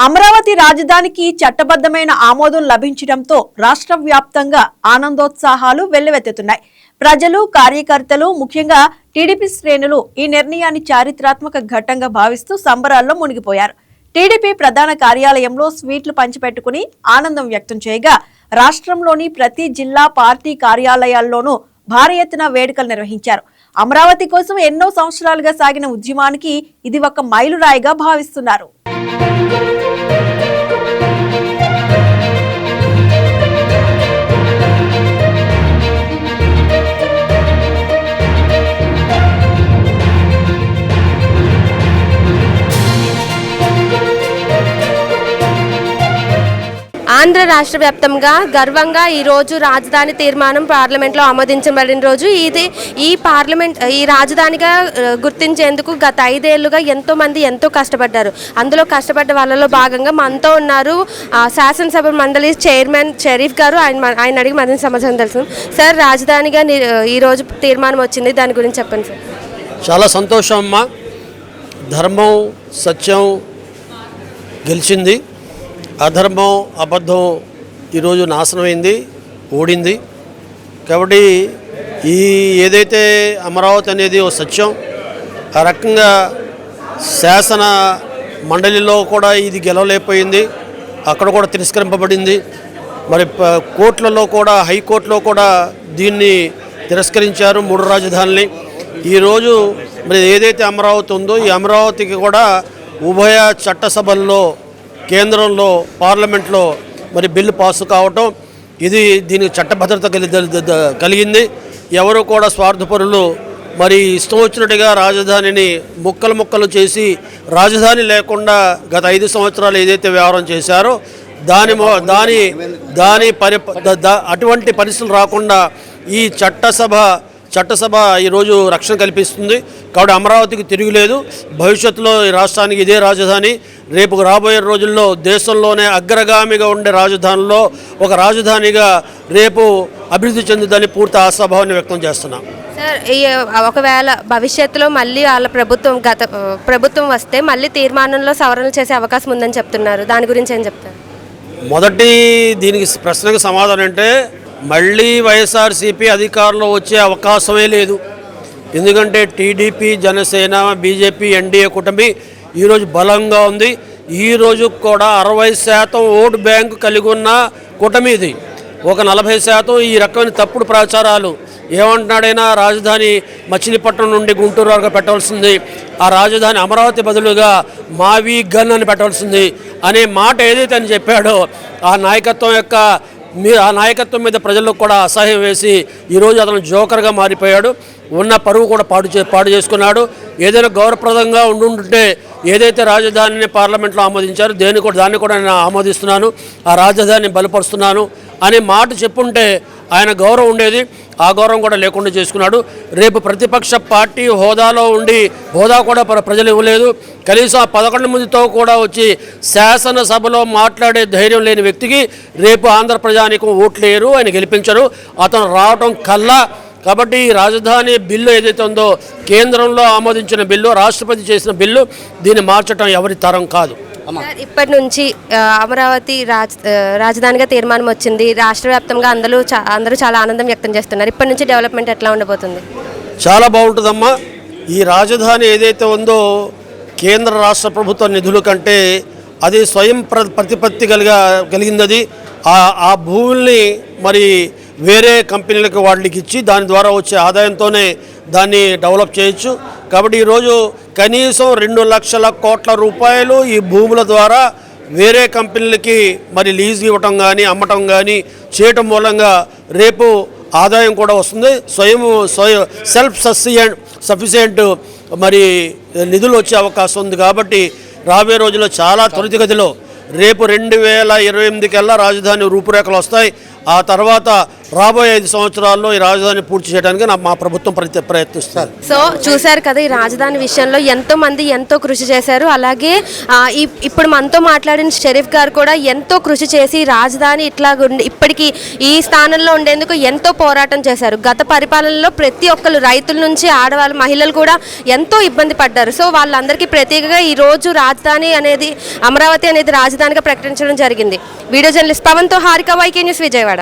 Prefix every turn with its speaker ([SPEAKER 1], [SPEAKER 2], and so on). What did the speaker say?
[SPEAKER 1] అమరావతి రాజధానికి చట్టబద్ధమైన ఆమోదం లభించడంతో రాష్ట్ర వ్యాప్తంగా ఆనందోత్సాహాలు వెల్లువెత్తుతున్నాయి. ప్రజలు, కార్యకర్తలు, ముఖ్యంగా టీడీపీ శ్రేణులు ఈ నిర్ణయాన్ని చారిత్రాత్మక ఘట్టంగా భావిస్తూ సంబరాల్లో మునిగిపోయారు. టీడీపీ ప్రధాన కార్యాలయంలో స్వీట్లు పంచిపెట్టుకుని ఆనందం వ్యక్తం చేయగా, రాష్ట్రంలోని ప్రతి జిల్లా పార్టీ కార్యాలయాల్లోనూ భారీ ఎత్తున వేడుకలు నిర్వహించారు. అమరావతి కోసం ఎన్నో సంవత్సరాలుగా సాగిన ఉద్యమానికి ఇది ఒక మైలురాయిగా భావిస్తున్నారు.
[SPEAKER 2] ఆంధ్ర రాష్ట్ర వ్యాప్తంగా గర్వంగా ఈరోజు రాజధాని తీర్మానం పార్లమెంట్లో ఆమోదించబడిన రోజు ఇది. ఈ రాజధానిగా గుర్తించేందుకు గత 5 ఏళ్లుగా ఎంతోమంది ఎంతో కష్టపడ్డారు. అందులో కష్టపడ్డ వాళ్ళలో భాగంగా మనతో ఉన్నారు శాసనసభ మండలి చైర్మన్ షరీఫ్ గారు. ఆయన అడిగి మరింత సమాచారం తెలుసు. సార్, రాజధానిగా ఈరోజు తీర్మానం వచ్చింది, దాని గురించి చెప్పండి సార్.
[SPEAKER 3] చాలా సంతోషం అమ్మా. ధర్మం సత్యం గెలిచింది, అధర్మం అబద్ధం ఈరోజు నాశనమైంది, ఓడింది. కాబట్టి ఏదైతే అమరావతి అనేది ఓ సత్యం, ఆ రకంగా శాసన మండలిలో కూడా ఇది గెలవలేకపోయింది, అక్కడ కూడా తిరస్కరింపబడింది. మరి కోర్టులలో కూడా, హైకోర్టులో కూడా దీన్ని తిరస్కరించారు 3 రాజధానుల్ని. ఈరోజు మరి ఏదైతే అమరావతి ఉందో ఈ అమరావతికి కూడా ఉభయ చట్టసభల్లో, కేంద్రంలో, పార్లమెంట్లో మరి బిల్లు పాసు కావటం, ఇది దీనికి చట్టభద్రత కలిగింది. ఎవరు కూడా స్వార్థపరులు మరి ఇష్టం వచ్చినట్టుగా రాజధానిని ముక్కలు చేసి రాజధాని లేకుండా గత 5 సంవత్సరాలు ఏదైతే వ్యవహారం చేశారో అటువంటి పరిస్థితులు రాకుండా ఈ చట్టసభ ఈరోజు రక్షణ కల్పిస్తుంది. కాబట్టి అమరావతికి తిరుగులేదు. భవిష్యత్తులో ఈ రాష్ట్రానికి ఇదే రాజధాని. రేపు రాబోయే రోజుల్లో దేశంలోనే అగ్రగామిగా ఉండే రాజధానిలో ఒక రాజధానిగా రేపు అభివృద్ధి చెందుదని పూర్తి ఆశాభావాన్ని వ్యక్తం చేస్తున్నాం.
[SPEAKER 2] సార్, ఒకవేళ భవిష్యత్తులో మళ్ళీ వాళ్ళ ప్రభుత్వం వస్తే మళ్ళీ తీర్మానంలో సవరణలు చేసే అవకాశం ఉందని చెప్తున్నారు. దాని గురించి ఏం చెప్తారు?
[SPEAKER 3] మొదటి దీనికి ప్రశ్నకు సమాధానం అంటే మళ్ళీ వైఎస్ఆర్సీపీ అధికారంలో వచ్చే అవకాశమే లేదు. ఎందుకంటే టీడీపీ, జనసేన, బీజేపీ, ఎన్డీఏ కూటమి ఈరోజు బలంగా ఉంది. ఈరోజు కూడా 60% ఓటు బ్యాంకు కలిగి ఉన్న కూటమి ఇది. ఒక 40% ఈ రకమైన తప్పుడు ప్రచారాలు. ఏమంటున్నాడైనా రాజధాని మచిలీపట్నం నుండి గుంటూరు వరకు పెట్టవలసింది, ఆ రాజధాని అమరావతి బదులుగా మావి గన్ అని పెట్టవలసింది అనే మాట ఏదైతే అని చెప్పాడో ఆ నాయకత్వం మీద ప్రజలకు కూడా అసహ్యం వేసి ఈరోజు అతను జోకర్గా మారిపోయాడు. ఉన్న పరువు కూడా పాడు చేసుకున్నాడు. ఏదైనా గౌరవప్రదంగా ఉండుంటే ఏదైతే రాజధానిని పార్లమెంట్లో ఆమోదించారో దాన్ని కూడా నేను ఆమోదిస్తున్నాను, ఆ రాజధానిని బలపరుస్తున్నాను అనే మాట చెప్పుంటే ఆయన గౌరవం ఉండేది. ఆ గౌరవం కూడా లేకుండా చేసుకున్నాడు. రేపు ప్రతిపక్ష పార్టీ హోదాలో ఉండి హోదా కూడా ప్రజలు ఇవ్వలేదు. కనీసం ఆ 11 మందితో కూడా వచ్చి శాసనసభలో మాట్లాడే ధైర్యం లేని వ్యక్తికి రేపు ఆంధ్ర ప్రజానీకం ఓట్లేరు, ఆయన గెలిపించరు. అతను రావటం కల్లా. కాబట్టి ఈ రాజధాని బిల్లు ఏదైతే ఉందో కేంద్రంలో ఆమోదించిన బిల్లు, రాష్ట్రపతి చేసిన బిల్లు, దీన్ని మార్చడం ఎవరి తరం కాదు.
[SPEAKER 2] ఇప్పటి నుంచి అమరావతి రాజధానిగా తీర్మానం వచ్చింది. రాష్ట్ర వ్యాప్తంగా అందరూ చాలా ఆనందం వ్యక్తం చేస్తున్నారు. ఇప్పటి నుంచి డెవలప్మెంట్ ఎట్లా ఉండబోతుంది?
[SPEAKER 3] చాలా బాగుంటుందమ్మా. ఈ రాజధాని ఏదైతే ఉందో కేంద్ర రాష్ట్ర ప్రభుత్వ నిధుల కంటే అది స్వయం ప్రతిపత్తి కలిగింది. అది ఆ భూముల్ని మరి వేరే కంపెనీలకు వాటికి ఇచ్చి దాని ద్వారా వచ్చే ఆదాయంతోనే దాన్ని డెవలప్ చేయొచ్చు. కాబట్టి ఈరోజు కనీసం 2 లక్షల కోట్ల రూపాయలు ఈ భూముల ద్వారా వేరే కంపెనీలకి మరి లీజ్ ఇవ్వటం కానీ అమ్మటం కానీ చేయటం మూలంగా రేపు ఆదాయం కూడా వస్తుంది. సెల్ఫ్ సఫిషియెంట్ మరి నిధులు వచ్చే అవకాశం ఉంది. కాబట్టి రాబోయే రోజుల్లో చాలా త్వరితగతిలో రేపు 2028 కల్లా రాజధాని రూపురేఖలు వస్తాయి. ఆ తర్వాత రాబోయే 5 సంవత్సరాల్లో ఈ రాజధాని పూర్తి చేయడానికి మా ప్రభుత్వం ప్రయత్నిస్తారు.
[SPEAKER 2] సో చూశారు కదా, ఈ రాజధాని విషయంలో ఎంతో మంది ఎంతో కృషి చేశారు. అలాగే ఇప్పుడు మనతో మాట్లాడిన షరీఫ్ గారు కూడా ఎంతో కృషి చేసి రాజధాని ఇట్లా ఇప్పటికీ ఈ స్థానంలో ఉండేందుకు ఎంతో పోరాటం చేశారు. గత పరిపాలనలో ప్రతి ఒక్కరు, రైతుల నుంచి ఆడవాళ్ళు, మహిళలు కూడా ఎంతో ఇబ్బంది పడ్డారు. సో వాళ్ళందరికీ ప్రత్యేకంగా ఈ రోజు రాజధాని అనేది, అమరావతి అనేది రాజధానిగా ప్రకటించడం జరిగింది. వీడియో జర్నలిస్ట్ పవన్తో హారిక, YK న్యూస్, విజయవాడ.